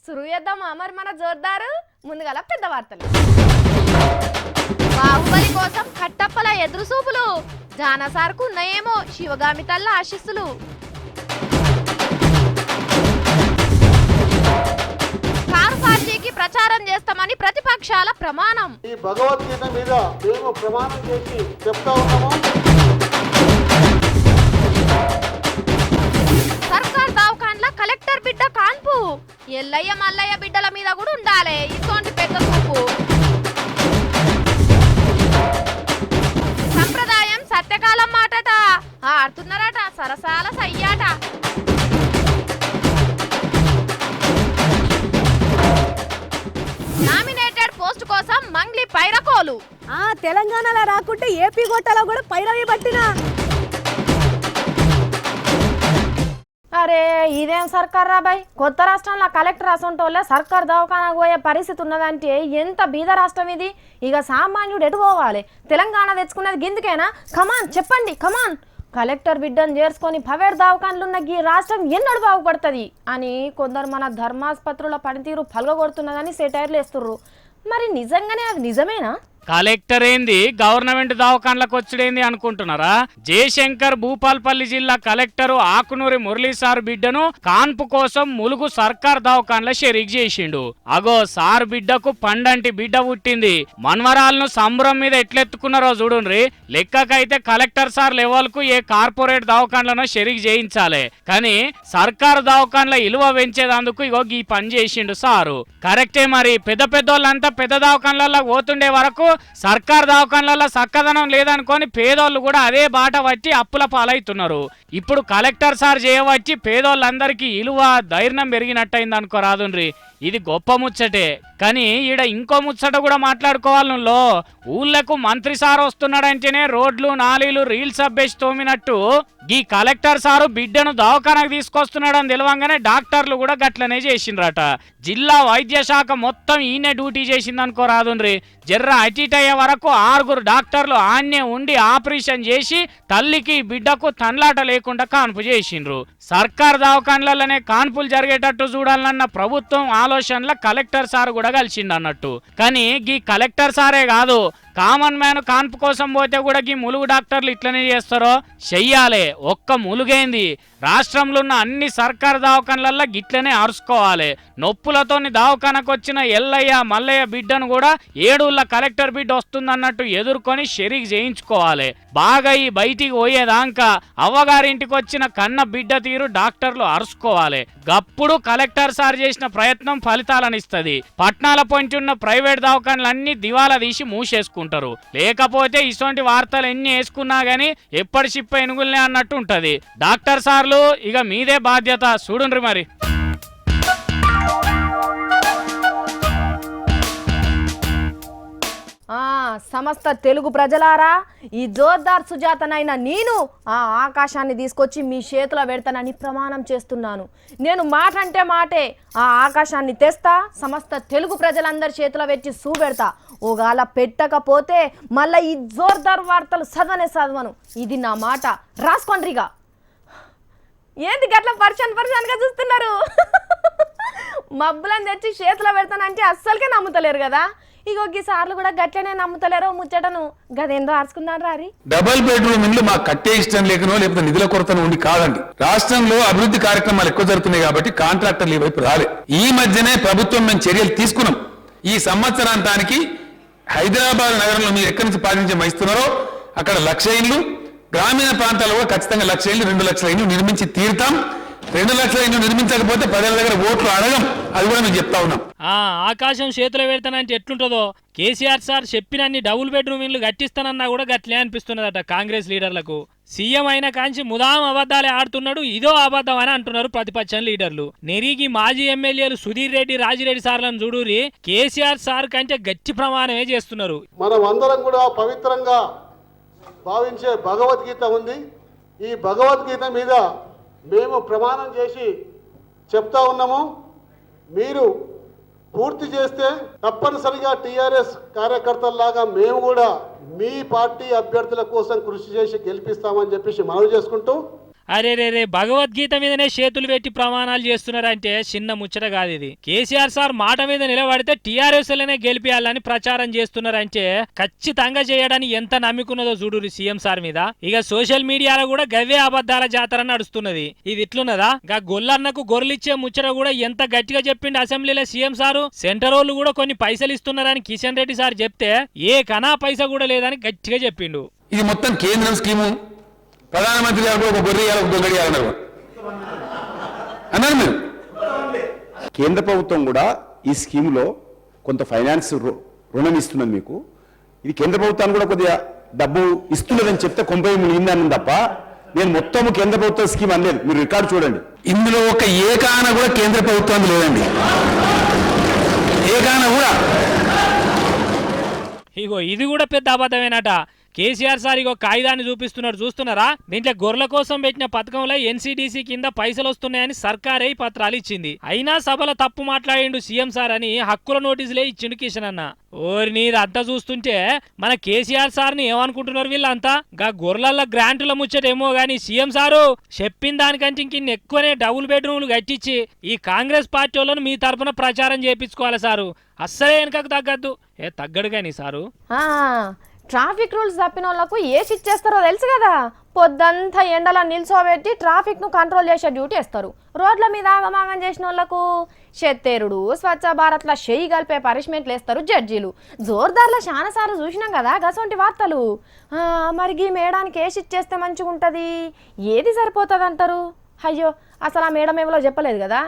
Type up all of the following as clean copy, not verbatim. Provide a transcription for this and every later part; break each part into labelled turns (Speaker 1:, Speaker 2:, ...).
Speaker 1: సురువు చేద్దామా మరి మన జోర్దారు ముందుగల పెద్ద వార్తలు. బాహుబలి కోసం కట్టప్పల ఎదురు చూపులు, జానసార్కు ఉన్నాయేమో శివగామి తల్ల ఆశీస్సులు. కారు పార్టీకి ప్రచారం చేస్తామని ప్రతిపక్షాల ప్రమాణం.
Speaker 2: ఈ భగవద్గీత మీద మేము ప్రమాణం చేసి చెప్తా ఉన్నాము.
Speaker 1: సర్కార్ దవాఖాన్ల కలెక్టర్ బిడ్డ కాన్పు, ఎల్లయ్య మల్లయ్య బిడ్డల మీద కూడా ఉండాలి ఇటువంటి పెద్ద చూపు. సంప్రదాయం సత్యకాలం మాటట, ఆడుతున్నారట సరసాల సయ్యాట. నామినేటెడ్ పోస్ట్ కోసం మంగ్లీ పైరకోలు.
Speaker 3: తెలంగాణలో రాకుంటే ఏపీ గోటాలో కూడా పైరవి పట్టినా.
Speaker 1: అరే ఇదేం సర్కార్ రాబాయ్, కొత్త రాష్ట్రంలో కలెక్టర్ అసంటోళ్ళే సర్కార్ దవాఖానకు పోయే పరిస్థితి ఉన్నదంటే ఎంత బీద రాష్ట్రం ఇది. ఇక సామాన్యుడు ఎటు పోవాలి? తెలంగాణ తెచ్చుకున్నది గిందుకేనా? కమాన్ చెప్పండి కమాన్. కలెక్టర్ బిడ్డను చేర్చుకొని ప్రైవేట్ దవాఖాన్లున్న ఈ రాష్ట్రం ఎన్నడు బాగుపడుతుంది అని కొందరు మన ధర్మాసుపత్రుల పనితీరు పలగొడుతున్నదని సెటైర్లు వేస్తుర్రు. మరి నిజంగానే అది నిజమేనా?
Speaker 4: కలెక్టర్ ఏంది గవర్నమెంట్ దవాఖాన్లకు వచ్చుడేంది అనుకుంటున్నారా? జయశంకర్ భూపాల్పల్లి జిల్లా కలెక్టర్ ఆకునూరి మురళీ సార్ బిడ్డను కాన్పు కోసం ములుగు సర్కార్ దవాఖాన్ల షరీక్ చేసిండు. అగో సార్ బిడ్డకు పండంటి బిడ్డ పుట్టింది. మన్వరాలను సంబరం మీద ఎట్లెత్తుకున్నారో చూడుండ్రి. లెక్కకైతే కలెక్టర్ సార్ లెవెల్ కు ఏ కార్పొరేట్ దవాఖాన్లను షరీక్ చేయించాలి, కానీ సర్కారు దవాఖాన్ల ఇలువ పెంచేదందుకు ఇగో ఈ పని చేసిండు సారు. కరెక్టే. మరి పెద్ద పెద్దోళ్ళంతా పెద్ద దవాఖాన్లలో పోతుండే వరకు సర్కార్ దవాఖాన్లలో చక్కదనం లేదనుకొని పేదోళ్ళు కూడా అదే బాట పట్టి అప్పుల పాలవుతున్నారు. ఇప్పుడు కలెక్టర్ సార్ చేయవచ్చి పేదోళ్ళందరికీ ఇలువ ధైర్యం పెరిగినట్టయింది అనుకోరాదుండ్రి. ఇది గొప్ప ముచ్చటే. కానీ ఈడ ఇంకో ముచ్చట కూడా మాట్లాడుకోవాలనులో. ఊళ్ళకు మంత్రి సార్ వస్తున్నాడంటేనే రోడ్లు నాలీలు రీల్స్ అబ్బేసి తోమినట్టు ఈ కలెక్టర్ సారు బిడ్డను దవాఖానకు తీసుకొస్తున్నాడని తెలవంగానే డాక్టర్లు కూడా గట్లనే చేసిండ్రట. జిల్లా వైద్య శాఖ మొత్తం ఈయనే డ్యూటీ చేసింది అనుకోరాదుండ్రి. జర్ర అటిట్ అయ్యే వరకు 6 డాక్టర్లు ఆన్నే ఉండి ఆపరేషన్ చేసి తల్లికి బిడ్డకు తన్లాట లేకుండా కాన్పు చేసిండ్రు. సర్కార్ దవాఖాన్లలోనే కాన్పులు జరిగేటట్టు చూడాలన్న ప్రభుత్వం ఆలోచనల కలెక్టర్ సార్ కూడా కలిసిండు అన్నట్టు. కానీ ఈ కలెక్టర్ సారే కాదు, కామన్ మ్యాన్ కాన్పు కోసం పోతే కూడా ఈ ములుగు డాక్టర్లు ఇట్లనే చేస్తారో చెయ్యాలి. ఒక్క ములుగైంది రాష్ట్రంలో ఉన్న అన్ని సర్కారు దవాఖాన్లల్లో గిట్లనే అరుచుకోవాలి. నొప్పులతోని దవాఖానకు వచ్చిన ఎల్లయ్య మల్లయ్య బిడ్డను కూడా 7 కలెక్టర్ బిడ్డ వస్తుందన్నట్టు ఎదుర్కొని షరీక్ చేయించుకోవాలి. బాగా ఈ బయటికి పోయేదాకా అవ్వగారింటికి వచ్చిన కన్న బిడ్డ తీరు డాక్టర్లు అరుచుకోవాలి. గప్పుడు కలెక్టర్ సార్ చేసిన ప్రయత్నం ఫలితాలను ఇస్తుంది. పట్నాల పొంచి ఉన్న ప్రైవేట్ దవాఖాన్లన్నీ దివాలా తీసి మూసేసుకుంటారు. లేకపోతే ఇటువంటి వార్తలు ఎన్ని వేసుకున్నా గానీ ఎప్పటి షిప్ ఎనుగులనే అన్నట్టు ఉంటది. డాక్టర్ సార్లు ఇక మీదే బాధ్యత చూడుండ్రి మరి.
Speaker 1: సమస్త తెలుగు ప్రజలారా, ఈ జోర్దార్ సుజాతనైన నేను ఆ ఆకాశాన్ని తీసుకొచ్చి మీ చేతిలో పెడతానని ప్రమాణం చేస్తున్నాను. నేను మాట అంటే మాటే ఆ ఆకాశాన్ని తెస్తా, సమస్త తెలుగు ప్రజలందరి చేతిలో పెట్టి చూపెడతా. ఓగాల పెట్టకపోతే మళ్ళీ ఈ జోర్దార్ వార్తలు చదవను. ఇది నా మాట, రాసుకోండ్రిగా. ఏంటి గట్లా పరిశాన్గా చూస్తున్నారు? మబ్బులను తెచ్చి చేతిలో పెడతానంటే అస్సలకే నమ్ముతలేరు కదా. ఇగో సార్లు కూడా గట్లనే నమ్ముతలేరో ముచ్చటను. గదేందో ఆర్చుకుందాం రారి.
Speaker 5: డబుల్ బెడ్రూమ్ ఇల్లు మాకు కట్టే ఇష్టం లేకనో లేకపోతే నిధుల కొరతను ఉండి కాదండి. రాష్ట్రంలో అభివృద్ధి కార్యక్రమాలు ఎక్కువ జరుగుతున్నాయి కాబట్టి కాంట్రాక్టర్లు ఈ వైపు రాలే. ఈ మధ్యనే ప్రభుత్వం మేము చర్యలు తీసుకున్నాం. ఈ సంవత్సరాంతానికి హైదరాబాద్ నగరంలో మీరు ఎక్కడి నుంచి పాటించే వహిస్తున్నారో అక్కడ 1,00,000 ఇళ్ళు, గ్రామీణ ప్రాంతాల్లో కూడా ఖచ్చితంగా 1,00,000 ఇళ్ళు 2,00,000 ఇళ్ళు నిర్మించి తీరుతాం. 2,00,000 ఇళ్ళు నిర్మించకపోతే ప్రజల దగ్గర ఓట్లు అడగం. అది కూడా మేము చెప్తా ఉన్నాం.
Speaker 4: ఆకాశం చేతిలో పెడతానంటే ఎట్లుంటుందో. కేసీఆర్ సార్ చెప్పినన్ని డబుల్ బెడ్రూమ్ ఇల్లు కట్టిస్తానన్నా కూడా గట్లే అనిపిస్తున్నదట కాంగ్రెస్ లీడర్లకు. సీఎం అయిన కాంచి ముదాం అబద్ధాలే ఆడుతున్నాడు, ఇదో అబద్ధం అని అంటున్నారు ప్రతిపక్షం లీడర్లు. నెరిగి మాజీ ఎమ్మెల్యేలు సుధీర్ రెడ్డి, రాజిరెడ్డి సార్లను చూడూరి కేసీఆర్ సార్ కంటే గట్టి ప్రమాణమే చేస్తున్నారు.
Speaker 2: మనం అందరం కూడా పవిత్రంగా భావించే భగవద్గీత ఉంది. ఈ భగవద్గీత మీద మేము ప్రమాణం చేసి చెప్తా ఉన్నాము. మీరు పూర్తి చేస్తే తప్పనిసరిగా టీఆర్ఎస్ కార్యకర్తల్లాగా మేము కూడా మీ పార్టీ అభ్యర్థుల కోసం కృషి చేసి గెలిపిస్తామని చెప్పేసి మనవి చేసుకుంటూ
Speaker 6: అరే రే భగవద్గీత మీదనే చేతులు పెట్టి ప్రమాణాలు చేస్తున్నారంటే చిన్న ముచ్చట కాదు ఇది. కేసీఆర్ సార్ మాట మీద నిలబడితే టీఆర్ఎస్ లనే గెలిపియాలని ప్రచారం చేస్తున్నారంటే ఖచ్చితంగా చేయడానికి ఎంత నమ్ముకున్నదో చూడు సీఎం సార్ మీద. ఇక సోషల్ మీడియాలో కూడా గవ్వే అబద్ధాల జాతర నడుస్తున్నది. ఇది ఇట్లున్నదా? గా గొల్లన్నకు గొర్రెలిచ్చే ముచ్చట కూడా ఎంత గట్టిగా చెప్పిండు అసెంబ్లీలో సీఎం సారు. సెంటర్ వాళ్ళు కూడా కొన్ని పైసలు ఇస్తున్నారని కిషన్ రెడ్డి సార్ చెప్తే ఏ కనా పైసా కూడా లేదని గట్టిగా చెప్పిండు.
Speaker 5: ఇది మొత్తం కేంద్రం స్కీము. ప్రధానమంత్రి గారు ఒక గొర్రె ఒక దొంగడి అన్నారు మీరు.
Speaker 7: కేంద్ర ప్రభుత్వం కూడా ఈ స్కీములో కొంత ఫైనాన్స్ రుణం ఇస్తున్నది మీకు. ఇది కేంద్ర ప్రభుత్వానికి కూడా కొద్దిగా డబ్బు ఇస్తున్నదని చెప్తే కొంపై మునిగిందని తప్ప నేను మొత్తం కేంద్ర ప్రభుత్వ స్కీమ్ అనలేదు. మీరు రికార్డు చూడండి.
Speaker 5: ఇందులో ఒక ఏకాన కూడా కేంద్ర ప్రభుత్వం లేదండి. ఏకాన కూడా.
Speaker 6: ఇగో ఇది కూడా పెద్ద అబద్ధమేనట. కేసీఆర్ సార్ ఇగో కాగితాన్ని చూపిస్తున్నాడు, చూస్తున్నారా? దీంట్లో గొర్రెల కోసం పెట్టిన పథకంలో ఎన్సీడీసీ కింద పైసలు వస్తున్నాయని సర్కారే పత్రాలు ఇచ్చింది. అయినా సభలో తప్పు మాట్లాడిండు సీఎం సార్ అని హక్కుల నోటీసులే ఇచ్చిండు కిషన్ అన్న. ఓరి అంతా చూస్తుంటే మన కేసీఆర్ సార్ ని ఏమనుకుంటున్నారు వీళ్ళంతా? గా గొర్రెల గ్రాంటుల ముచ్చటేమో గాని సీఎం సారు చెప్పిన దానికంటే ఇంక ఎక్కువనే డబుల్ బెడ్రూమ్లు కట్టించి ఈ కాంగ్రెస్ పార్టీ వాళ్ళను మీ తరఫున ప్రచారం చేయించుకోవాలి సారు. అస్సలే వెనకకు తగ్గద్దు. తగ్గడు గాని సారు.
Speaker 1: ట్రాఫిక్ రూల్స్ తప్పిన వాళ్ళకు ఏ ఇచ్చేస్తారో తెలుసు కదా. పొద్దంతా ఎండలో నిల్చోబెట్టి ట్రాఫిక్ను కంట్రోల్ చేసే డ్యూటీ ఇస్తారు. రోడ్ల మీద ఆగమాగం చేసిన వాళ్ళకు చెత్తేరుడు, స్వచ్ఛ భారత్లో చెయ్యి కలిపే పనిష్మెంట్లు వేస్తారు జడ్జీలు. జోర్దార్లో చాలాసార్లు చూసినాం కదా గసొంటి వార్తలు. మరి ఈ మేడానికి ఏసి ఇచ్చేస్తే మంచిగా ఉంటుంది, ఏది సరిపోతుంది అంటారు? అయ్యో, అసలు ఆ మేడం ఎవరో చెప్పలేదు కదా.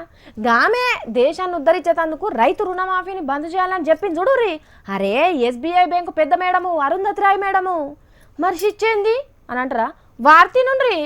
Speaker 1: గామే దేశాన్ని ఉద్ధరించేందుకు రైతు రుణమాఫీని బంద్ చేయాలని చెప్పింది చూడుర్రి. అరే ఎస్బీఐ బ్యాంకు పెద్ద మేడము అరుంధతి రాయ్ మేడము మరి ఇచ్చేంది అని అంటారా? వార్తి నుండి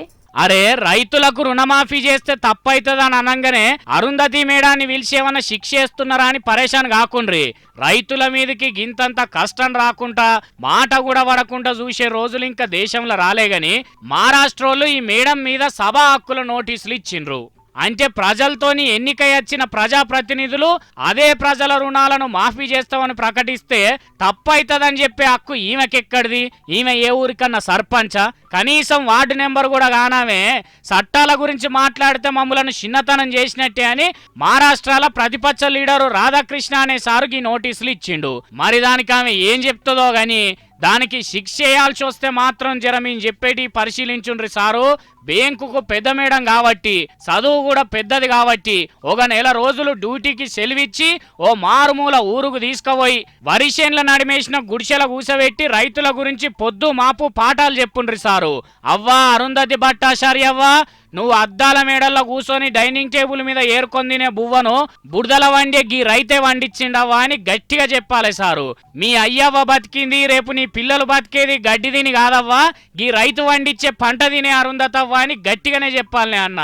Speaker 4: అరే రైతులకు రుణమాఫీ చేస్తే తప్పైతుందని అనగానే అరుంధతి మేడాన్ని పిలిచేమన్నా శిక్ష చేస్తున్నారా అని పరేషాన్ కాకుండ్రి. రైతుల మీదకి గింతంత కష్టం రాకుండా మాట కూడా పడకుండా చూసే రోజులు ఇంకా దేశంలో రాలేగాని మహారాష్ట్రలో ఈ మేడం మీద సభా హక్కుల నోటీసులు ఇచ్చిండ్రు. అంటే ప్రజలతోని ఎన్నికై వచ్చిన ప్రజాప్రతినిధులు అదే ప్రజల రుణాలను మాఫీ చేస్తామని ప్రకటిస్తే తప్పైతుందని చెప్పే హక్కు ఈమెకెక్కడిది? ఈమె ఏ ఊరికన్నా సర్పంచా? కనీసం వార్డు నెంబర్ కూడా కానామే. చట్టాల గురించి మాట్లాడితే మమ్మలను చిన్నతనం చేసినట్టే అని మహారాష్ట్రలో ప్రతిపక్ష లీడరు రాధాకృష్ణ అనే సారుకి నోటీసులు ఇచ్చిండు. మరి దానికి ఆమె ఏం చెప్తుందో గాని దానికి శిక్ష చేయాల్సి వస్తే మాత్రం మేము చెప్పేటి పరిశీలించుండ్రి సారు. బ్యాంకుకు పెద్ద మేడం కాబట్టి చదువు కూడా పెద్దది కాబట్టి ఒక నెల రోజులు డ్యూటీకి సెలవిచ్చి ఓ మారుమూల ఊరుకు తీసుకుపోయి వరిసేన్ల నడిమేసిన గుడిసెల కూసబెట్టి రైతుల గురించి పొద్దు మాపు పాఠాలు చెప్పుండ్రి సారు. అవ్వా అరుంధతి భట్టాచారి అవ్వా, నువ్వు అద్దాల మేడల్లో కూర్చొని డైనింగ్ టేబుల్ మీద ఏరుకొని తినే బువ్వను బుడదల వండే గీ రైతే వండించిండవ్వా అని గట్టిగా చెప్పాలి సారు. మీ అయ్యవ్వ బతికింది, రేపు నీ పిల్లలు బతికేది గడ్డి తిని కాదవ్వా, గీ రైతు వండించే పంట తినే అరుంధతవ్వా అని గట్టిగానే చెప్పాలి అన్న.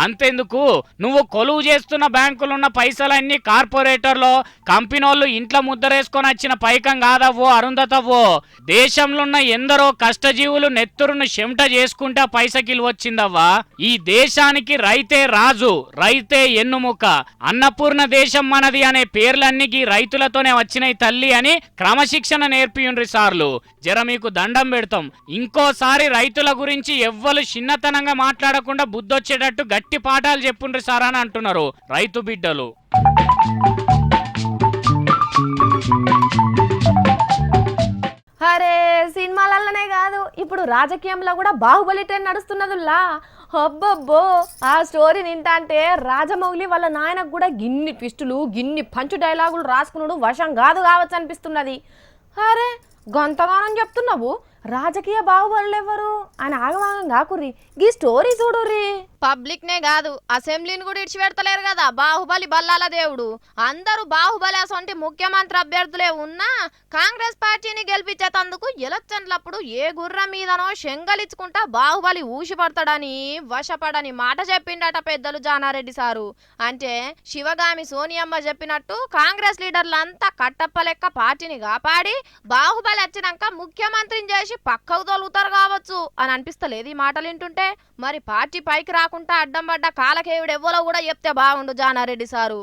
Speaker 4: అంతెందుకు, నువ్వు కొలువు చేస్తున్న బ్యాంకులున్న పైసలన్నీ కార్పొరేటర్లో కంపెనీలు ఇంట్లో ముద్దరేసుకొని వచ్చిన పైకం కాదవ్వో అరుంధతవ్వో. దేశంలో ఉన్న ఎందరో కష్టజీవులు నెత్తురును చెమట చేసుకుంటే పైసకిలు వచ్చిందవ్వా. ఈ దేశానికి రైతే రాజు, రైతే ఎన్నుముక, అన్నపూర్ణ దేశం మనది అనే పేర్లన్నీ రైతులతోనే వచ్చినాయి తల్లి అని క్రమశిక్షణ నేర్పియుండ్రి సార్లు. జర మీకు దండం పెడతాం. ఇంకోసారి రైతుల గురించి ఎవ్వరు చిన్నతనంగా మాట్లాడకుండా బుద్ధొచ్చేటట్టు గట్టి పాఠాలు చెప్పుండ్రి సార్ అని అంటున్నారు రైతు బిడ్డలు.
Speaker 1: అరే సినిమాలనే కాదు, ఇప్పుడు రాజకీయంలో కూడా బాహుబలి ట్రెండ్ నడుస్తున్నదిలా. అబ్బబ్బో, ఆ స్టోరీ వింటా అంటే రాజమౌళి వాళ్ళ నాయనకు కూడా గిన్ని ట్విస్టులు గిన్ని పంచు డైలాగులు రాసుకున్నాడు వశం కాదు కావచ్చు అనిపిస్తున్నది. అరే గంతగానం చెప్తున్నావు, రాజకీయ బాహుబలులు ఎవరు అని ఆగవాగం కాకుర్రి, గీ స్టోరీ చూడుర్రి. పబ్లిక్ నే కాదు అసెంబ్లీని కూడా ఇడిచిపెడతలేరు కదా బాహుబలి బల్లాల దేవుడు. అందరూ బాహుబలి అసొంటి ముఖ్యమంత్రి అభ్యర్థులే ఉన్నా కాంగ్రెస్ పార్టీని గెలిపించేందుకు ఎలక్షన్లప్పుడు ఏ గుర్రం మీదనో శంగలిచ్చుకుంటా బాహుబలి ఊసిపడతాడని వశపడని మాట చెప్పిండట పెద్దలు జానారెడ్డి సారు. అంటే శివగామి సోనియమ్మ చెప్పినట్టు కాంగ్రెస్ లీడర్లంతా కట్టప్ప లెక్క పార్టీని కాపాడి బాహుబలి వచ్చినాక ముఖ్యమంత్రిని చేసి పక్కకు తొలుగుతారు కావచ్చు అని అనిపిస్తలేదు ఈ మాటలు వింటుంటే. మరి పార్టీ పైకి రాకుండా అడ్డం పడ్డ కాలకేయుడు ఎవ్వలో కూడా చెప్తే బాగుండు జానారెడ్డి సారు.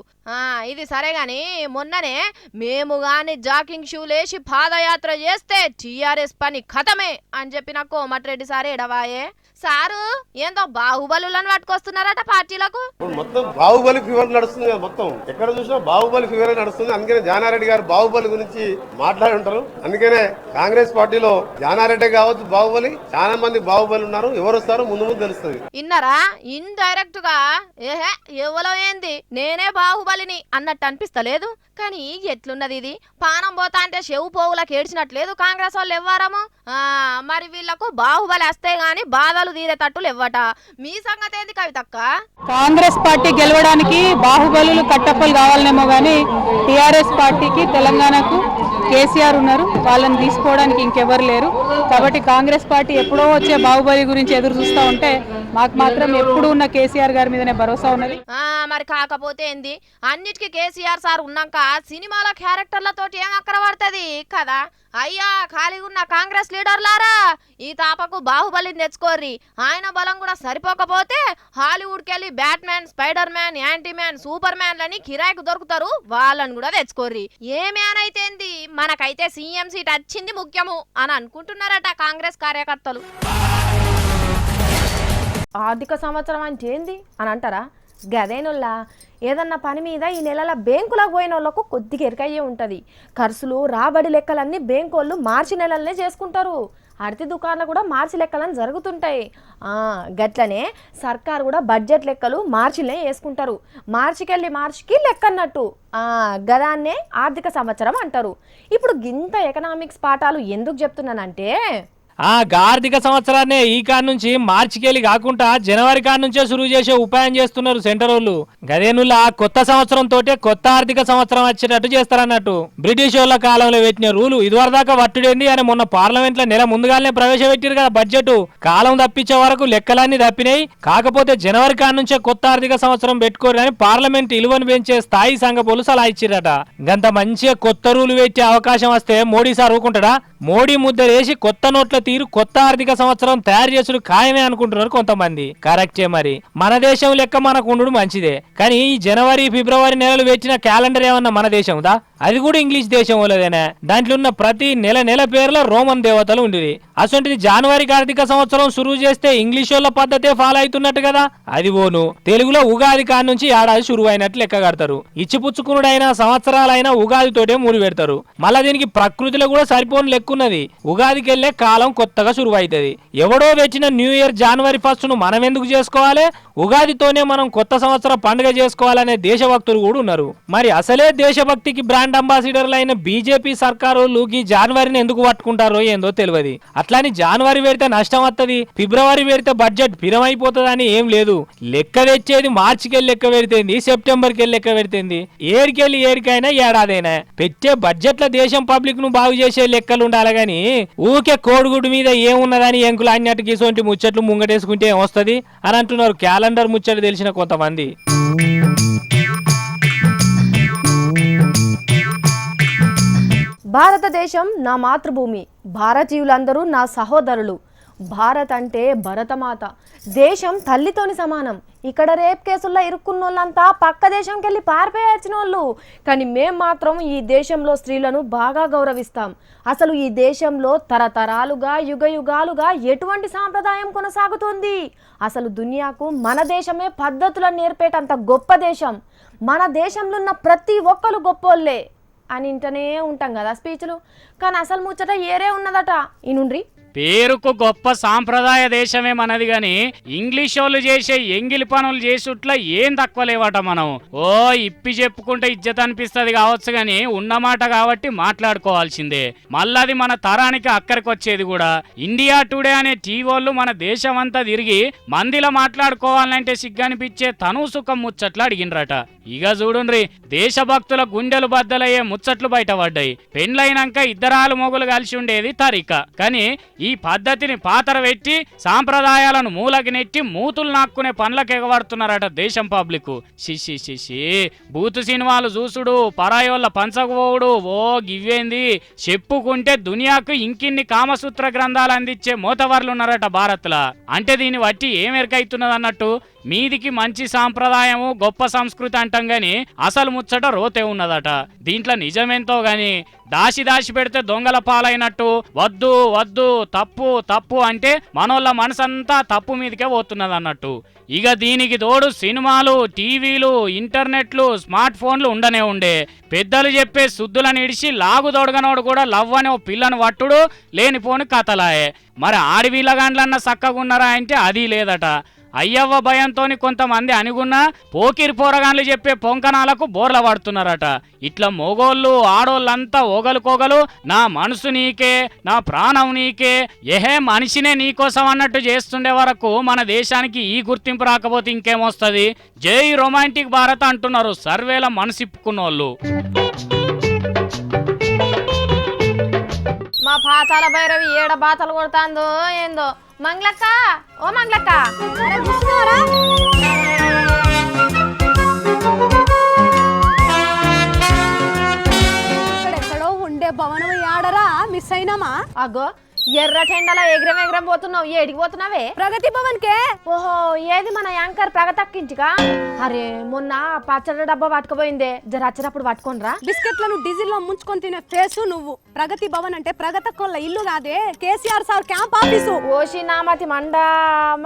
Speaker 1: ఇది సరే గాని మొన్ననే మేము గాని జాకింగ్ షూ లేచి పాదయాత్ర చేస్తే టీఆర్ఎస్ పని ఖతమే అని చెప్పిన కోమటిరెడ్డి సారే ఎడవాయే. సారు ఏందో బాహుబలులను పట్టుకొస్తున్నారట పార్టీలకు.
Speaker 2: ఇప్పుడు మొత్తం బాహుబలి ఫీవర్ నడుస్తుంది కదా, మొత్తం ఎక్కడ చూసినా బాహుబలి ఫీవర్ నడుస్తుంది. అందుకనే జానారెడ్డి గారు బాహుబలి గురించి మాట్లాడి ఉంటారు. అందుకనే కాంగ్రెస్ పార్టీలో జానారెడ్డి కావచ్చు బాహుబలి, చాలా మంది బాహుబలి ఉన్నారు. ఎవరు వస్తారో ముందు ముందు తెలుస్తుంది.
Speaker 1: ఇన్నరా ఇండైరెక్ట్ గా ఏహే ఎవలో ఏంది నేనే బాహుబలిని అన్నట్టు అనిపిస్తలేదు. కానీ ఎట్లున్నది ఇది, పానం పోతా అంటే చెవు పోగులకు ఏడ్చినట్లేదు కాంగ్రెస్ వాళ్ళు ఎవ్వరము. మరి వీళ్లకు బాహుబలి వస్తే గాని బాధలు తీరేటట్టులు ఇవ్వట. మీ సంగతి ఏంది కవితక్క?
Speaker 8: కాంగ్రెస్ పార్టీ గెలవడానికి బాహుబలులు కట్టప్పలు కావాలనేమో కానీ టీఆర్ఎస్ పార్టీకి తెలంగాణకు కేసీఆర్ ఉన్నారు, వాళ్ళని తీసుకోవడానికి ఇంకెవరు లేరు. కాబట్టి కాంగ్రెస్ పార్టీ ఎప్పుడో వచ్చే బాహుబలి గురించి ఎదురు చూస్తూ ఉంటే మాకు మాత్రం ఎప్పుడు ఉన్న కేసీఆర్ గారి మీదనే భరోసా ఉన్నది.
Speaker 1: మరి కాకపోతే ఏంది, అన్నిటికీ కేసీఆర్ సార్ ఉన్నాక సినిమాల క్యారెక్టర్లతోటి ఏం అక్కర పడుతుంది కదా. అయ్యా ఖాళీగా ఉన్న కాంగ్రెస్ లీడర్లారా, ఈ తాపకు బాహుబలిని తెచ్చుకోర్రి. ఆయన బలం కూడా సరిపోకపోతే హాలీవుడ్కి వెళ్ళి Batman, Spiderman, Antman, సూపర్ మ్యాన్లని కిరాయికి దొరుకుతారు, వాళ్ళని కూడా తెచ్చుకోర్రి. ఏ మ్యాన్ అయితే ఏంది, మనకైతే సీఎం సీట్ వచ్చింది ముఖ్యము అని అనుకుంటున్నారట కాంగ్రెస్ కార్యకర్తలు. ఆర్థిక సంవత్సరం అంటే ఏంది అని అంటారా? గదేనుల్లా ఏదన్నా పని మీద ఈ నెలల బ్యాంకులకు పోయిన వాళ్ళకు కొద్దిగా ఎరకయ్యే ఉంటుంది. ఖర్చులు రాబడి లెక్కలన్నీ బ్యాంకు వాళ్ళు మార్చి నెలలనే చేసుకుంటారు. అరటి దుకాణాలు కూడా మార్చి లెక్కలని జరుగుతుంటాయి. గట్లనే సర్కారు కూడా బడ్జెట్ లెక్కలు మార్చిలే వేసుకుంటారు. మార్చికెళ్ళి మార్చికి లెక్క అన్నట్టు. గదాన్నే ఆర్థిక సంవత్సరం అంటారు. ఇప్పుడు గింత ఎకనామిక్స్ పాఠాలు ఎందుకు చెప్తున్నానంటే,
Speaker 6: ఆర్థిక సంవత్సరాన్ని ఈ కాడ నుంచి మార్చికెళ్ళి కాకుండా జనవరి కాడ నుంచే సురువు చేసే ఉపాయం చేస్తున్నారు సెంటర్ వాళ్ళు. గదేనుల్లా కొత్త సంవత్సరం తోటే కొత్త ఆర్థిక సంవత్సరం వచ్చేటట్టు చేస్తారన్నట్టు. బ్రిటిష్ వాళ్ళ కాలంలో పెట్టిన రూలు ఇదివరదాకా వట్టుడేంది అని మొన్న పార్లమెంట్ లో నెల ముందుగానే ప్రవేశపెట్టారు కదా బడ్జెట్. కాలం తప్పించే వరకు లెక్కలన్నీ తప్పినాయి. కాకపోతే జనవరి కాడ నుంచే కొత్త ఆర్థిక సంవత్సరం పెట్టుకోరు అని పార్లమెంట్ ఇలువను పెంచే స్థాయి సంఘపోలు సలహా ఇచ్చిరట. గంత మంచిగా కొత్త రూలు పెట్టే అవకాశం వస్తే మోడీ సార్ ఊరుకుంటాడా? మోడీ ముద్దరేసి కొత్త నోట్ల తీరు కొత్త ఆర్థిక సంవత్సరం తయారు చేసుడు ఖాయమే అనుకుంటున్నారు కొంతమంది. కరెక్టే, మరి మన దేశం లెక్క మనకు ఉండు మంచిదే. కానీ ఈ జనవరి ఫిబ్రవరి నెలలు పెట్టిన క్యాలెండర్ ఏమన్నా మన దేశందా? అది కూడా ఇంగ్లీష్ దేశం వాళ్ళదేనా? దాంట్లో ఉన్న ప్రతి నెల పేర్ల రోమన్ దేవతలు ఉండేది. అసొంటిది జనవరి ఆర్థిక సంవత్సరం సురువు చేస్తే ఇంగ్లీష్ వాళ్ళ పద్ధతే ఫాలో అవుతున్నట్టు కదా. అది ఓను తెలుగులో ఉగాది కాడ నుంచి ఏడాది సురువు అయినట్లు లెక్క కడతారు. ఇచ్చిపుచ్చుకునుడైనా సంవత్సరాలైనా ఉగాదితోటే మూడి పెడతారు. మళ్ళా దీనికి ప్రకృతిలో కూడా సరిపోని లెక్కున్నది. ఉగాదికి వెళ్లే కాలం కొత్తగా సురువు అవుతుంది. ఎవడో వచ్చిన న్యూ ఇయర్ జనవరి 1 ను మనం ఎందుకు చేసుకోవాలి? ఉగాదితోనే మనం కొత్త సంవత్సరం పండుగ చేసుకోవాలనే దేశభక్తులు కూడా ఉన్నారు. మరి అసలే దేశభక్తికి బ్రాండ్ అంబాసిడర్లు అయిన బీజేపీ సర్కారు ఈ జనవరిని ఎందుకు పట్టుకుంటారో ఏందో తెలియదు. అట్లాని జనవరి పెడితే నష్టం వస్తుంది, ఫిబ్రవరి పెడితే బడ్జెట్ పిరమైపోతుంది అని ఏం లేదు. లెక్క తెచ్చేది మార్చికెళ్ళి లెక్క పెడితేంది, సెప్టెంబర్కి వెళ్ళి లెక్క పెడితేంది. ఏడికెళ్ళి ఏడికైనా ఏడాదైనా పెట్టే బడ్జెట్ల దేశం పబ్లిక్ ను బాగు చేసే లెక్కలు ఉండాలి గాని ఊకే కోడిగుడ్డు మీద ఏమున్నదని ఎంకులు అన్నట్టు గీసోంటి ముచ్చట్లు ముంగటేసుకుంటే ఏమొస్తుంది అని అంటున్నారు క్యాలెండర్ ముచ్చట తెలిసిన కొంతమంది.
Speaker 1: భారతదేశం నా మాతృభూమి, భారతీయులందరూ నా సహోదరులు. భారత్ అంటే భరతమాత, దేశం తల్లితోని సమానం. ఇక్కడ రేప్ కేసుల్లో ఇరుక్కున్న వాళ్ళంతా పక్క దేశంకి వెళ్ళి పారిపోయాల్సిన వాళ్ళు. కానీ మేం మాత్రం ఈ దేశంలో స్త్రీలను బాగా గౌరవిస్తాం. అసలు ఈ దేశంలో తరతరాలుగా యుగాలుగా ఎటువంటి సాంప్రదాయం కొనసాగుతుంది? అసలు దునియాకు మన దేశమే పద్ధతులను నేర్పేటంత గొప్ప దేశం. మన దేశంలో ఉన్న ప్రతి ఒక్కరు గొప్పోళ్ళే అని ఇంటనే ఉంటాం కదా స్పీచ్లు. కానీ అసలు ముచ్చట ఏరే ఉన్నదట. ఈనుండ్రి,
Speaker 4: పేరుకు గొప్ప సాంప్రదాయ దేశమే మనది గాని ఇంగ్లీష్ వాళ్ళు చేసే ఎంగిలి పనులు చేసుట్లా ఏం తక్కువ లేవట. మనం ఇప్పి చెప్పుకుంటే ఇజ్జత్ అనిపిస్తుంది కావచ్చు గాని ఉన్నమాట కాబట్టి మాట్లాడుకోవాల్సిందే. మళ్ళది మన తరానికి అక్కడికి వచ్చేది కూడా. ఇండియా టుడే అనే టీవీ వాళ్ళు మన దేశం అంతా తిరిగి మందిలో మాట్లాడుకోవాలంటే సిగ్గనిపించే తను సుఖం ముచ్చట్లు అడిగినరట. ఇక చూడుండ్రి, దేశభక్తుల గుండెలు బద్దలయ్యే ముచ్చట్లు బయటపడ్డాయి. పెండ్లైనాక ఇద్దరాలు మొగులు కలిసి ఉండేది తరిక. కానీ ఈ పద్ధతిని పాతర పెట్టి సాంప్రదాయాలను మూలకి నెట్టి మూతులు నాక్కునే పనులకు ఎగబడుతున్నారట దేశం పబ్లిక్. శిషి బూతు సినిమాలు చూసుడు, పరాయోళ్ళ పంచకపోవుడు, గివ్వేంది చెప్పుకుంటే దునియాకు ఇంకిన్ని కామసూత్ర గ్రంథాలు అందించే మోతవర్లున్నారట భారత్లా. అంటే దీన్ని బట్టి ఏం ఎరకైతున్నది అన్నట్టు మీదికి మంచి సాంప్రదాయము గొప్ప సంస్కృతి అంటాం గాని అసలు ముచ్చట రోతే ఉన్నదట. దీంట్లో నిజమేంతో గాని దాచి పెడితే దొంగల పాలైనట్టు వద్దు వద్దు తప్పు తప్పు అంటే మనోళ్ళ మనసంతా తప్పు మీదకే పోతున్నది అన్నట్టు. ఇక దీనికి తోడు సినిమాలు, టీవీలు, ఇంటర్నెట్లు, స్మార్ట్ ఫోన్లు ఉండనే ఉండే. పెద్దలు చెప్పే శుద్ధులను ఇడిచి లాగుదొడగనోడు కూడా లవ్ అనే ఓ పిల్లను వట్టుడు లేనిపోని కథలాయే. మరి ఆడవిల్లగాండ్లన్న సక్కగున్నారా అంటే అది లేదట. అయ్యవ్వ భయంతోని కొంతమంది అనుగున్నా పోకిరి పోరగాన్లు చెప్పే పొంకనాలకు బోర్ల పడుతున్నారట. ఇట్లా మొగోళ్ళు ఆడోళ్ళంతా ఓగలుకోగలు నా మనసు నీకే, నా ప్రాణం నీకే, ఏహే మనిషినే నీకోసం అన్నట్టు చేస్తుండే వరకు మన దేశానికి ఈ గుర్తింపు రాకపోతే ఇంకేమొస్తుంది? జై రొమాంటిక్ భారత్ అంటున్నారు సర్వేల మనసిప్పుకున్నోళ్ళు.
Speaker 1: మా పాతాల భైరవి ఏడ బాతలు కొడతాందో ఏందో. మంగళక్క, ఓ మంగళక్క,
Speaker 3: ఎక్కడో ఉండే భవనం ఆడరా మిస్ అయినామా?
Speaker 1: అగో ఎర్ర టెండలో ఎగిరం పోతున్నావు. ఏడికి పోతున్నావే?
Speaker 3: ప్రగతి భవన్ కే.
Speaker 1: ఓహో, ఏది మన యాంకర్ ప్రగతక్కించిగా? అరే మొన్న పచ్చడి డబ్బా పట్టుకుపోయిందే, జర వచ్చేటప్పుడు పట్టుకోనరా.
Speaker 3: బిస్కెట్లను డీజిల్ లో ముంచుకొని తినే ఫేసు నువ్వు. ప్రగతి భవన్ అంటే ప్రగతకొల్ల ఇల్లు కాదే, కేసీఆర్ సార్ క్యాంప్ ఆఫీసు.
Speaker 1: ఓషి నామతి మండ,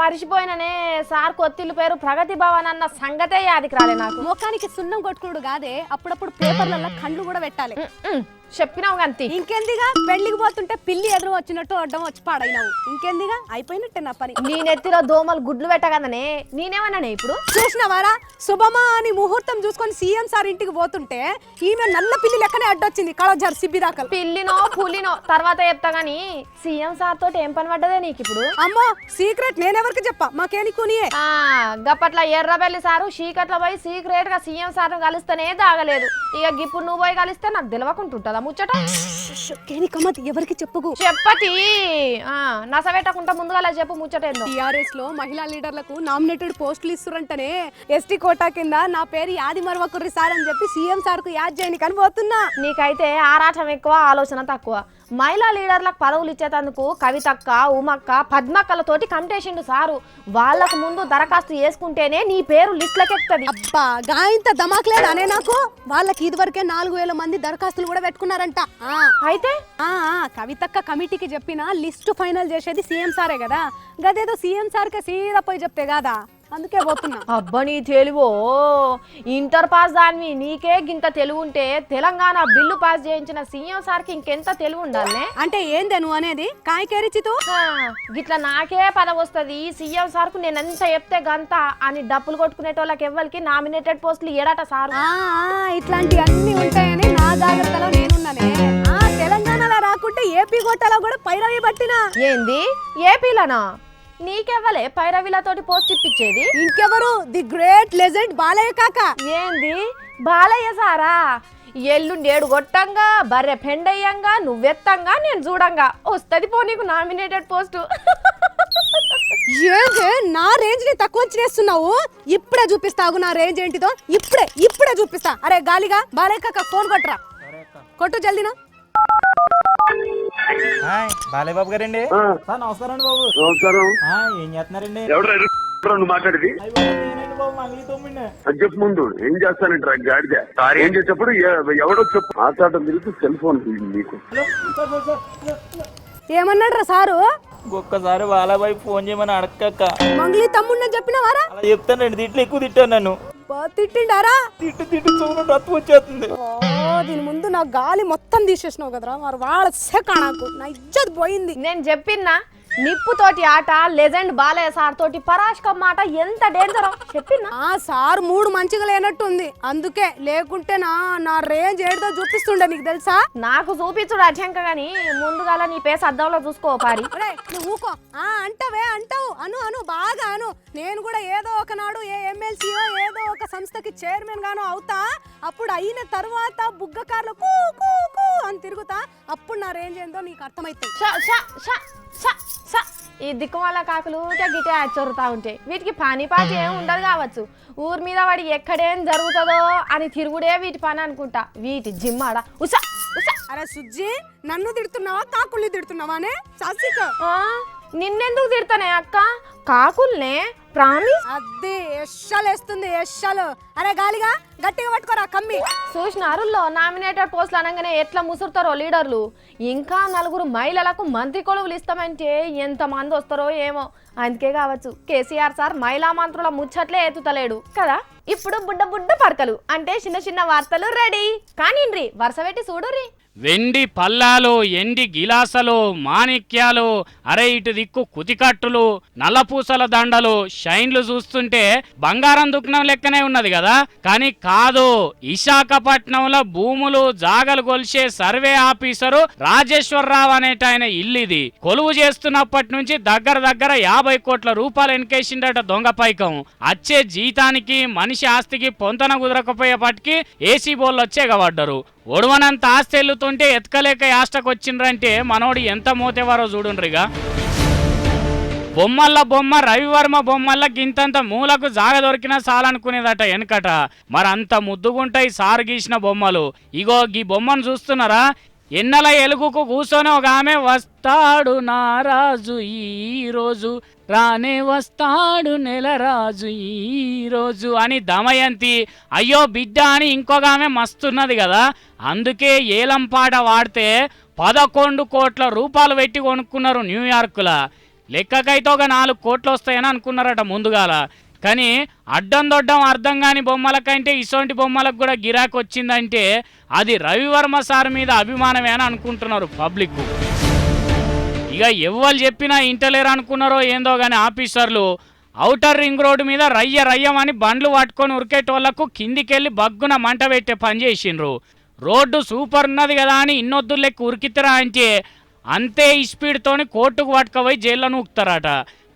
Speaker 1: మరిచిపోయిననే. సార్ కొత్తిల్లు పేరు ప్రగతి భవన్ అన్న సంగతే యాదికి రాలే నాకు.
Speaker 3: ముఖానికి సున్నం కొట్టుకుడు కాదే, అప్పుడప్పుడు పేపర్లలో కండ్లు కూడా పెట్టాలి.
Speaker 1: చెప్పినావు గంతి.
Speaker 3: ఇంకెందిగా పెళ్లికి పోతుంటే పిల్లి ఎదురు వచ్చినట్టు అడ్డం వచ్చి పాడైనావు. ఇంకెందిగా అయిపోయినట్టే నా పని.
Speaker 1: నీ నెత్తిలో దోమలు గుడ్లు పెట్టగదనే, నేనేమన్నానే ఇప్పుడు?
Speaker 3: చూసినవారా, శుభమా అని ముహూర్తం చూసుకొని సీఎం సార్ ఇంటికి పోతుంటే ఈమె నల్ల పిల్లి లెక్కనే అడ్డొచ్చింది కళజర్ సిబ్బిదాకలు.
Speaker 1: పిల్లినో పులినో తర్వాత చెప్తా గానీ సీఎం సార్ తోటి ఏం పని పడ్డదే నీకు ఇప్పుడు?
Speaker 3: అమ్మో సీక్రెట్ నేనెవరికి చెప్పా, మాకేని కూనియే.
Speaker 1: గప్పట్ల ఎర్రబెల్లి సారు చీకట్ల పోయి సీక్రెట్ గా సీఎం సార్ కలిస్తేనే దాగలేదు. ఇక ఇప్పుడు నువ్వు పోయి కలిస్తే నాకు తెలియకుంటుంటదా ముచ్చట?
Speaker 3: ఎవరికి చెప్పుకు
Speaker 1: చెప్పతి నసబెట్టకుండా ముందుగా చెప్పు ముచ్చట.
Speaker 3: టిఆర్ఎస్ లో మహిళా లీడర్లకు నామినేటెడ్ పోస్టులు ఇస్తురంటనే ఎస్టీ కోటా కింద నా పేరు యాది మరవకుర్రి సార్ అని చెప్పి సీఎం సార్ కు యాద్ చేయని కానీ పోతున్నా.
Speaker 1: నీకైతే ఆరాటం ఎక్కువ, ఆలోచన తక్కువ. మహిళా లీడర్లకు పదవులు ఇచ్చేటందుకు కవితక్క, ఉమక్క, పద్మక్కలతోటి కమిటేషన్లు సారు. వాళ్ళకు ముందు దరఖాస్తు చేసుకుంటేనే నీ పేరు లిస్టులకు ఎక్కుతుంది.
Speaker 3: అబ్బా గాయంత దమాక్లేదు అనే నాకు. వాళ్ళకి ఇదివరకే 4000 మంది దరఖాస్తులు కూడా పెట్టుకున్నారంట.
Speaker 1: అయితే
Speaker 3: కవితక్క కమిటీకి చెప్పిన లిస్టు ఫైనల్ చేసేది సీఎం సారే కదా. గదేదో సీఎం సార్కే సీదా పోయి చెప్తే కదా, అందుకే పోతున్నా.
Speaker 1: అబ్బా నీ తెలువో ఇంటర్ పాస్ దానివి, నీకే గింత తెలుగు ఉంటే తెలంగాణ బిల్లు పాస్ చేయించిన సీఎం సార్కి ఇంకెంత తెలుగు ఉండాలి?
Speaker 3: అంటే ఏందే నువ్వు అనేది? కాయకేరిచితూ
Speaker 1: గిట్లా నాకే పదవి వస్తుంది, సీఎం సార్ కు నేను ఎంత చెప్తే గంత అని డప్పులు కొట్టుకునేటోళ్ళకి ఎవ్వరికి నామినేటెడ్ పోస్టులు ఏడాట సార్.
Speaker 3: ఇట్లాంటి అన్ని ఉంటాయని నా జాగ్రత్తలో నేనున్నానే. తెలంగాణలో రాకుంటే ఏపీ కోటాలో కూడా పైరవి పట్టినా.
Speaker 1: ఏంది ఏపీలనా? నీకెవ్వలే పైరవిలతోటి పోస్ట్ ఇప్పించేది?
Speaker 3: ఇంకెవరు, ది గ్రేట్ లెజెండ్ బాలయ్య కాక.
Speaker 1: ఏంది బాలయ్య సారా? ఎల్లుండి 7 గొట్టంగా బర్రె పెండయ్యంగా నువ్వెత్తంగా నేను చూడంగా వస్తుంది పో నీకు నామినేటెడ్ పోస్టు.
Speaker 3: ఏంటి నా రేంజ్ ని తక్కువ చేస్తున్నావు? ఇప్పుడే చూపిస్తావు నా రేంజ్ ఏంటిదో. ఇప్పుడే చూపిస్తా. అరే గాలిగా బాలయ్య కాక ఫోన్ కొట్టరా, కొట్టు జల్దీనా.
Speaker 9: బాలయ్య బాబు గారండి. నమస్కారం అండి బాబు. ఏం చేస్తున్నారండి?
Speaker 2: మాట్లాడేది చెప్పు ముందు ఏం చేస్తానంటారా గాడిద సార్ ఏం చేసేప్పుడు ఎవడో చెప్పు మాట్లాడటం తిరిగి సెల్ ఫోన్ నీకు.
Speaker 3: ఏమన్నాడు సారు?
Speaker 9: ఒక్కసారి బాలబాయ్ ఫోన్ చేయమని అడక్క.
Speaker 3: మంగళి తమ్ముడిని చెప్పినవారా?
Speaker 9: అలా చెప్తానండి, తిట్లు ఎక్కువ తిట్టాను నన్ను.
Speaker 3: తిట్టిండారా?
Speaker 9: తిట్టు చూడు రత్తు వచ్చేస్తుంది.
Speaker 3: దీని ముందు నా గాలి మొత్తం తీసేసినావు కదరా, మరి వాళ్ళ సెకాకు నా ఇజ్జత్ పోయింది.
Speaker 1: నేను చెప్పిన్నా నిప్పుతోటి ఆట లెజెండ్ బాలయ్య సార్ తోటి పరాష్కం మాట ఎంత డేంజరో చెప్పినా.
Speaker 3: సార్ మూడు మంచిగా లేనట్టుంది, అందుకే లేకుంటే నా రేంజ్ ఏడుదో చూపిస్తుండే నీకు తెలుసా.
Speaker 1: నాకు చూపించుడు అటెంక గాని ముందుగాల నీ పేస్ అద్దంలో చూసుకో పారి.
Speaker 3: నువ్వు ఊకో. అంటావు అను బాగా అను. నేను కూడా ఏదో ఒకనాడు ఏ ఎమ్మెల్సీయో ఏదో ఒక సంస్థకి చైర్మన్ గానో అవుతా. అప్పుడు అయిన తర్వాత బుగ్గ కార్లో కూ కూ కూ అని తిరుగుతా. అప్పుడు నా రేంజ్ ఏందో నీకు అర్థమైతుంది.
Speaker 1: ఈ దిక్కుమాల కాకులు గిటే చొరుతా ఉంటాయి, వీటికి పని పాటి ఏం ఉండదు కావచ్చు. ఊరి మీద వాడి ఎక్కడేం జరుగుతుందో అని తిరుగుడే వీటి పని అనుకుంటా. వీటి జిమ్మాడ ఉసా.
Speaker 3: అరే సుజ్జి, నన్ను తిడుతున్నావా కాకుల్ని తిడుతున్నావానే?
Speaker 1: నిన్నెందుకు తిడతానే అక్క? కాకుల్నే ప్రామిస్.
Speaker 3: అది ఎష్షలేస్తుంది ఎష్షలు. అరే గాలిగా గట్టిగా పట్టుకోరా కమ్మి.
Speaker 1: చూసినారుల్లో నామినేటెడ్ పోస్టులు అనగానే ఎట్లా ముసురుతారో లీడర్లు. ఇంకా 4 మహిళలకు మంత్రి కొలువులు ఇస్తామంటే ఎంతమంది వస్తారో ఏమో. అందుకే కావచ్చు కేసీఆర్ సార్ మహిళా మంత్రుల ముచ్చట్లే ఎత్తుతలేడు కదా. ఇప్పుడు బుడ్డ బుడ్డ పడకలు అంటే చిన్న చిన్న వార్తలు రెడీ. కానీ వరుస పెట్టి చూడుర్రి.
Speaker 4: వెండి పల్లాలు, ఎండి గిలాసలు, మాణిక్యాలు, అరే ఇటు దిక్కు కుతికట్టులు, నల్లపూసల దండలు, షైన్లు చూస్తుంటే బంగారం దుకాణం లెక్కనే ఉన్నది కదా. కానీ కాదు, విశాఖపట్నంలో భూములు జాగలు కొలిసే సర్వే ఆఫీసరు రాజేశ్వరరావు అనేట ఆయన ఇల్లు ఇది. కొలువు చేస్తున్నప్పటి నుంచి దగ్గర 50 కోట్ల రూపాయలు ఎన్కేసిండట దొంగ పైకం. వచ్చే జీతానికి మనిషి ఆస్తికి పొంతన కుదరకపోయేపటికి ఏసీ బోళ్ళు వచ్చేగబడ్డరు. ఒడవనంత ఆస్తి వెళ్తుంటే ఎత్కలేక యాస్టకు వచ్చిండ్రంటే మనోడు ఎంత మోతేవారో చూడుండ్రిగా. బొమ్మ రవివర్మ బొమ్మల్ల గింతంత మూలకు జాగ దొరికినా చాలనుకునేదట వెనకట. మరి అంత ముద్దుగుంటాయి సారు గీసిన బొమ్మలు. ఇగో గీ బొమ్మను చూస్తున్నారా? ఎన్నెల ఎలుగుకు కూర్చొని ఒక ఆమె వస్తాడు నారాజు ఈ రోజు, రానే వస్తాడు నెలరాజు ఈ రోజు అని దమయంతి, అయ్యో బిడ్డ అని ఇంకొక ఆమె మస్తున్నది కదా. అందుకే ఏలం పాట వాడితే 11 కోట్ల రూపాయలు పెట్టి కొనుక్కున్నారు న్యూయార్క్లా. లెక్కకైతే ఒక 4 కోట్లు వస్తాయని అనుకున్నారట ముందుగాల. కానీ అడ్డం దొడ్డం అర్థం కాని బొమ్మల కంటే ఇసొంటి బొమ్మలకు కూడా గిరాకీ వచ్చిందంటే అది రవివర్మ సార్ మీద అభిమానమే అని అనుకుంటున్నారు పబ్లిక్. ఇక ఎవ్వరు చెప్పినా ఇంటలేరు అనుకున్నారో ఏందో కానీ ఆఫీసర్లు ఔటర్ రింగ్ రోడ్డు మీద రయ్యమని బండ్లు పట్టుకొని ఉరికేటోళ్లకు కిందికెళ్ళి బగ్గున మంట పెట్టే పని చేసిండ్రు. రోడ్డు సూపర్ ఉన్నది కదా అని ఇన్నొద్దులు లెక్క ఉరికిత్తరా అంటే అంతే స్పీడ్తోని కోర్టుకు పట్టుకపోయి జైల్లో నూకుతారట.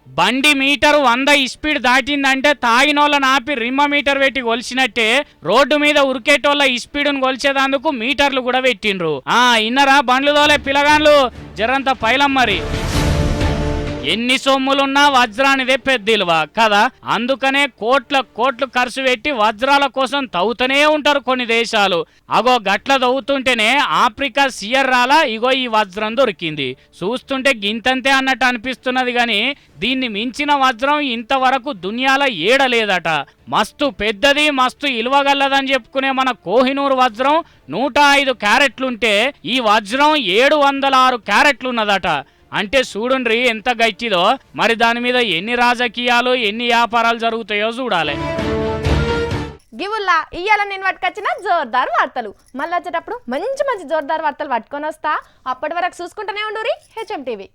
Speaker 4: బండి మీటరు 100 స్పీడ్ దాటిందంటే తాగినోళ్ళని ఆపి రిమ్మ మీటర్ పెట్టి కొలిసినట్టే రోడ్డు మీద ఉరికేటోళ్ళ స్పీడ్ను కొలిచేదందుకు మీటర్లు కూడా పెట్టిండ్రు. ఇన్నరా బండ్లు తోలే పిలగాన్లు జరంత పైలం మరి. ఎన్ని సొమ్ములున్నా వజ్రానిదే పెద్ద విలువ కదా. అందుకనే కోట్లు ఖర్చు పెట్టి వజ్రాల కోసం తవ్వుతూనే ఉంటారు కొన్ని దేశాలు. అగో గట్ల తవ్వుతుంటేనే ఆఫ్రికా సియర్రాల ఇగో ఈ వజ్రం దొరికింది. చూస్తుంటే గింతంతే అన్నట్టు అనిపిస్తున్నది కానీ దీన్ని మించిన వజ్రం ఇంతవరకు దునియాలో ఏడలేదట. మస్తు పెద్దది, మస్తు ఇలువగల్లదని చెప్పుకునే మన కోహినూరు వజ్రం 105 క్యారెట్లుంటే ఈ వజ్రం 706 క్యారెట్లున్నదట. అంటే చూడుండ్రి ఎంత గట్టిదో. మరి దాని మీద ఎన్ని రాజకీయాలు ఎన్ని వ్యాపారాలు జరుగుతాయో చూడాలి.
Speaker 1: గివుల్లా ఇయ్యాల నేను పట్టుకొచ్చిన జోర్దార్ వార్తలు. మళ్ళీ వచ్చేటప్పుడు మంచి జోర్దార్ వార్తలు పట్టుకొని వస్తా. అప్పటి వరకు చూసుకుంటూనే ఉండుర్రి హెచ్ఎం టీవీ.